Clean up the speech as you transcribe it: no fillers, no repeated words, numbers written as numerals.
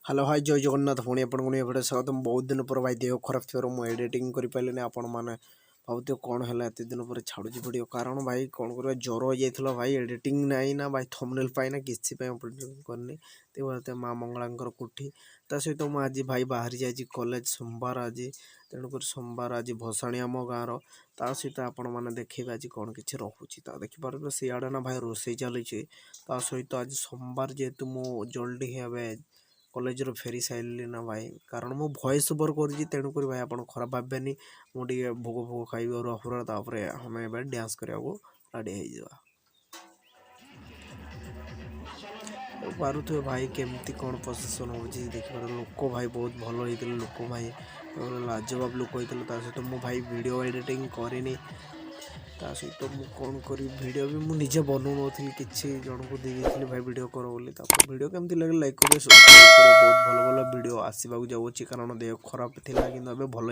Hello hi जय जगन्नाथ पुणी आपको भिडियो स्वागत। बहुत दिन पर भाई देह खराब थी मुझे एडिटिंग कर पारे आपण मैंने भावते कौन है एत दिन पर छाड़ू भिडियो कारण भाई कौन कर ज्वर हो जाता भाई एडिटिंग नहीं ना भाई थंबनेल पाइना किसी करनी तो माँ मंगला कोठी ता सहित मुझे आज भाई बाहरी जाइए कॉलेज सोमवार आज तेणुक सोमवार आज भसाणी आम गाँव ता सहित आपण मैंने देखिए आज कौन कि रोचे देखिपारे सियाड़े ना भाई रोसे चली सहित आज सोमवार जेहेतु मु जल्दी ही कॉलेज रो फेरी सारे ना भाई कारण मु वॉइस ओवर कर तेणुक भाई आप खराब भावेनि मुझे भोग भोग खाइबी और तापर हमें डांस करा रेडी हो पारे भाई केमती कौन प्रोसेसन हो देखिए लोक भाई बहुत भल होते लोक भाई लाजवाब लोक होता सहित मु भाई वीडियो एडिटिंग करनी ता सहित मु कौन करी वीडियो भी मुझे बनाऊ नी किसी जन को देती भाई वीडियो कर बोली वीडियो केमती लगे लाइक करें बहुत भल भल वीडियो आसवाक जाऊँगी कारण देह खराब थी कि भल